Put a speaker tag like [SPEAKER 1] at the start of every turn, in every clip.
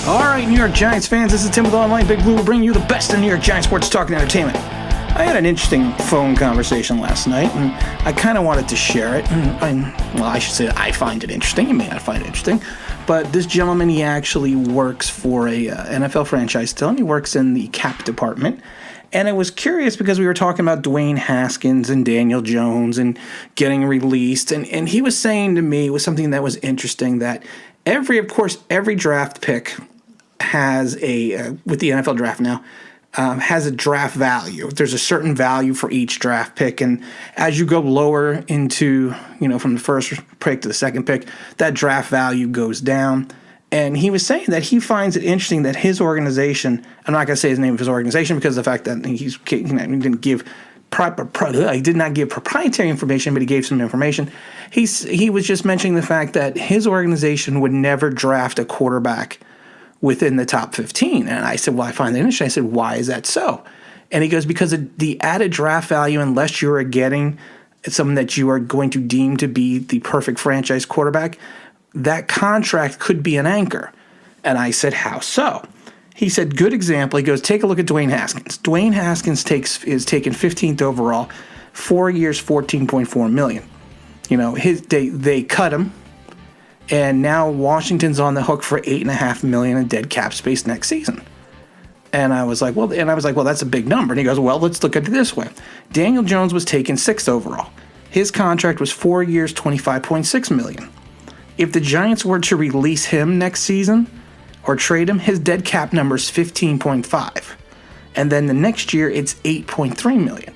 [SPEAKER 1] All right, New York Giants fans, this is Tim with Online Big Blue, bringing you the best in New York Giants sports talk and entertainment. I had an interesting phone conversation last night, and I kind of wanted to share it. I should say I find it interesting. You may not find it interesting, but this gentleman, he actually works for a NFL franchise still, and he works in the cap department. And I was curious because we were talking about Dwayne Haskins and Daniel Jones and getting released, and he was saying to me, it was something that was interesting, that every draft pick has with the NFL draft now, has a draft value. There's a certain value for each draft pick, and as you go lower into, from the first pick to the second pick, that draft value goes down. And he was saying that he finds it interesting that his organization, I'm not going to say the name of his organization because of the fact that he did not give proprietary information, but he gave some information. He was just mentioning the fact that his organization would never draft a quarterback within the top 15. And I said, well, I find that interesting. I said, why is that so? And he goes, because of the added draft value, unless you are getting someone that you are going to deem to be the perfect franchise quarterback, that contract could be an anchor. And I said, how so? He said, good example. He goes, take a look at Dwayne Haskins. Dwayne Haskins is taken 15th overall, 4 years, $14.4 million. They cut him. And now Washington's on the hook for $8.5 million in dead cap space next season. And I was like, well, that's a big number. And he goes, well, let's look at it this way. Daniel Jones was taken 6th overall. His contract was 4 years, $25.6 million. If the Giants were to release him next season or trade him, his dead cap number is 15.5. And then the next year, it's 8.3 million.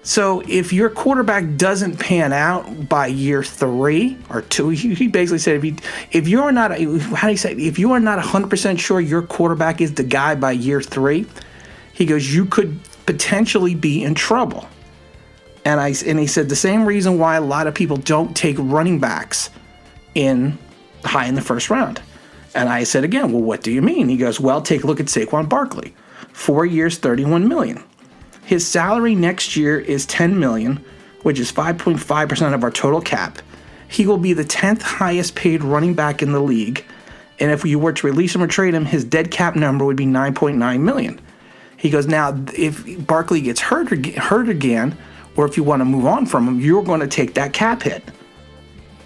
[SPEAKER 1] So if your quarterback doesn't pan out by year 3 or 2, he basically said if you are not 100% sure your quarterback is the guy by year 3, he goes, you could potentially be in trouble. And he said the same reason why a lot of people don't take running backs high in the first round. And I said again, well, what do you mean? He goes, well, take a look at Saquon Barkley, 4 years, $31 million. His salary next year is $10 million, which is 5.5% of our total cap. He will be the 10th highest paid running back in the league. And if you were to release him or trade him, his dead cap number would be $9.9 million. He goes, now, if Barkley gets hurt again, or if you want to move on from him, you're going to take that cap hit.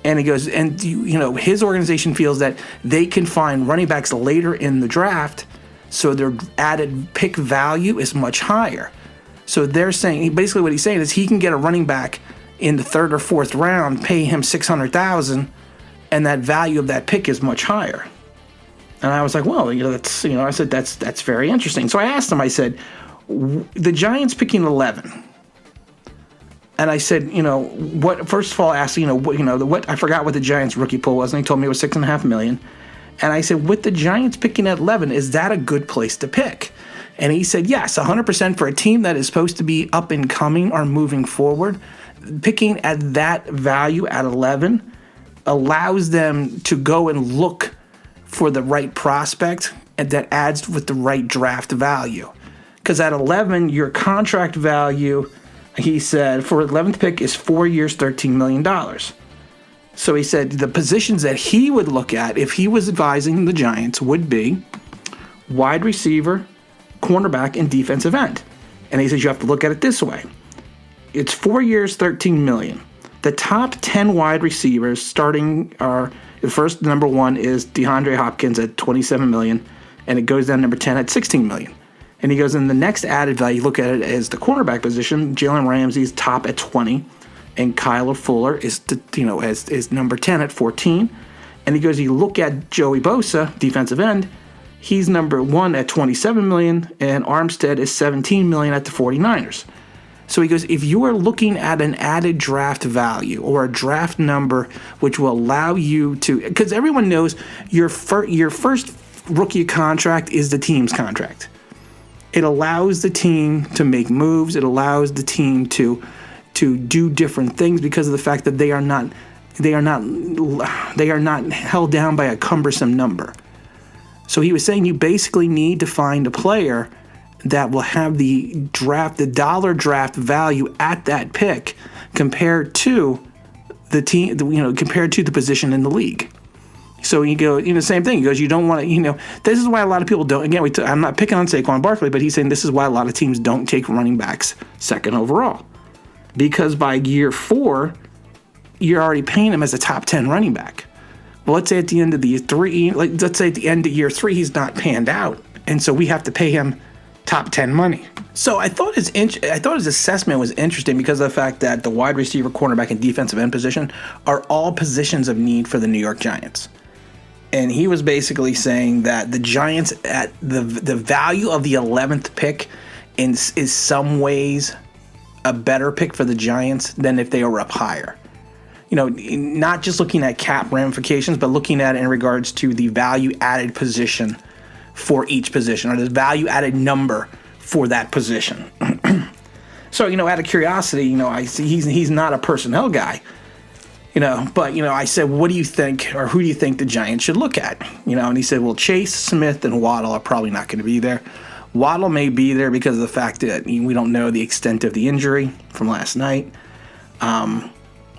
[SPEAKER 1] And he goes, and his organization feels that they can find running backs later in the draft, so their added pick value is much higher. So they're saying, basically what he's saying is he can get a running back in the 3rd or 4th round, pay him $600,000, and that value of that pick is much higher. And I was like, well, I said that's very interesting. So I asked him, I said, the Giants picking 11. And I said, what? First of all, I asked, what? I forgot what the Giants rookie pool was, and he told me it was $6.5 million. And I said, with the Giants picking at 11, is that a good place to pick? And he said, yes, 100% for a team that is supposed to be up and coming or moving forward. Picking at that value at 11 allows them to go and look for the right prospect and that adds with the right draft value. Because at 11, your contract value, he said, for 11th pick is 4 years, $13 million. So he said the positions that he would look at if he was advising the Giants would be wide receiver, cornerback, and defensive end. And he says you have to look at it this way. It's 4 years, $13 million. The top 10 wide receivers starting are, the first number 1 is DeAndre Hopkins at $27 million, and it goes down number 10 at $16 million. And he goes, in the next added value, look at it as the cornerback position. Jalen Ramsey's top at 20, and Kyler Fuller is is number 10 at 14. And he goes, you look at Joey Bosa, defensive end, he's number 1 at $27 million, and Armstead is $17 million at the 49ers. So he goes, if you are looking at an added draft value or a draft number which will allow you to, because everyone knows your first rookie contract is the team's contract. It allows the team to make moves. It allows the team to do different things because of the fact that they are not held down by a cumbersome number. So he was saying you basically need to find a player that will have the dollar draft value at that pick compared to the team, compared to the position in the league. So you go, same thing. He goes, you don't want to, this is why a lot of people don't. Again, I'm not picking on Saquon Barkley, but he's saying this is why a lot of teams don't take running backs second overall, because by year 4, you're already paying him as a top 10 running back. Well, let's say at the end of the year 3, let's say at the end of year 3, he's not panned out, and so we have to pay him top 10 money. So I thought his assessment was interesting because of the fact that the wide receiver, cornerback, and defensive end position are all positions of need for the New York Giants. And he was basically saying that the Giants, at the value of the 11th pick is some ways a better pick for the Giants than if they were up higher. Not just looking at cap ramifications, but looking at it in regards to the value-added position for each position, or the value-added number for that position. So, out of curiosity, I see he's not a personnel guy. But, I said, what do you think, or who do you think the Giants should look at? And he said, well, Chase, Smith, and Waddle are probably not going to be there. Waddle may be there because of the fact that we don't know the extent of the injury from last night.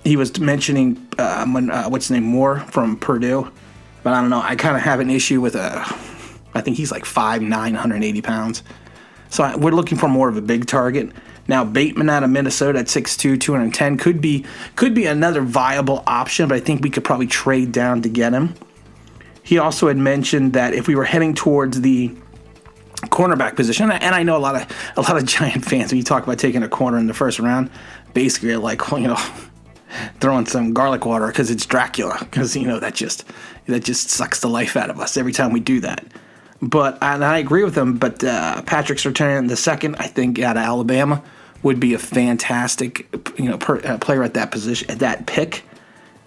[SPEAKER 1] He was mentioning, Moore from Purdue. But I don't know. I kind of have an issue with I think he's like 5'9", 180 pounds. So we're looking for more of a big target. Now, Bateman out of Minnesota at 6'2", 210 could be another viable option, but I think we could probably trade down to get him. He also had mentioned that if we were heading towards the cornerback position, and I know a lot of Giant fans, when you talk about taking a corner in the first round, basically are like, throwing some garlic water because it's Dracula, because that just sucks the life out of us every time we do that. But and I agree with him. But Patrick Surtain II, I think, out of Alabama, would be a fantastic player at that position, at that pick.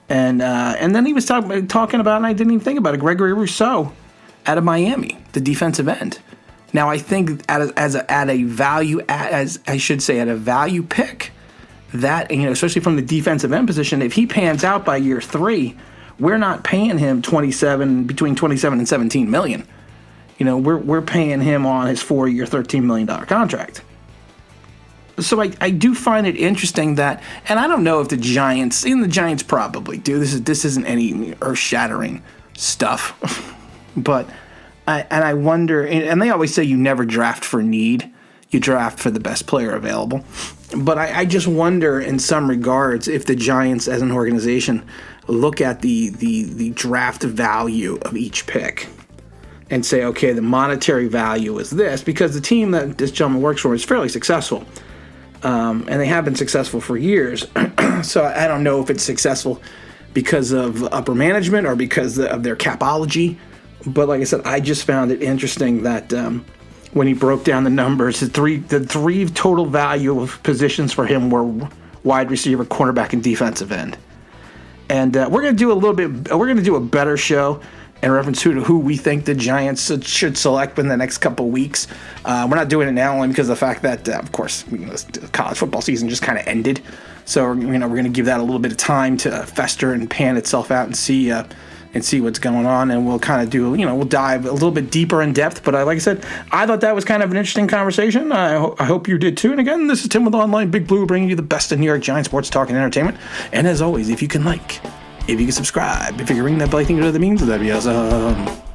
[SPEAKER 1] And then he was talking about, and I didn't even think about it, Gregory Rousseau out of Miami, the defensive end. Now I think at a value pick, that especially from the defensive end position, if he pans out by year 3, we're not paying him between 27 and 17 million. We're paying him on his 4-year, $13 million contract. So I do find it interesting that, and I don't know if the Giants probably do. This isn't any earth-shattering stuff, but I wonder. And they always say you never draft for need; you draft for the best player available. But I just wonder, in some regards, if the Giants, as an organization, look at the draft value of each pick and say, okay, the monetary value is this, because the team that this gentleman works for is fairly successful. And they have been successful for years. So I don't know if it's successful because of upper management or because of their capology. But like I said, I just found it interesting that when he broke down the numbers, the three total value of positions for him were wide receiver, cornerback, and defensive end. And we're going to do a better show in reference to who we think the Giants should select in the next couple of weeks. We're not doing it now only because of the fact that, of course, the college football season just kind of ended. So we're going to give that a little bit of time to fester and pan itself out and see what's going on. And we'll kind of do, we'll dive a little bit deeper in depth. But like I said, I thought that was kind of an interesting conversation. I hope you did too. And again, this is Tim with Online Big Blue, bringing you the best of New York Giants sports talk and entertainment. And as always, if you can subscribe, if you can ring that bell, I think it really means that'd be awesome.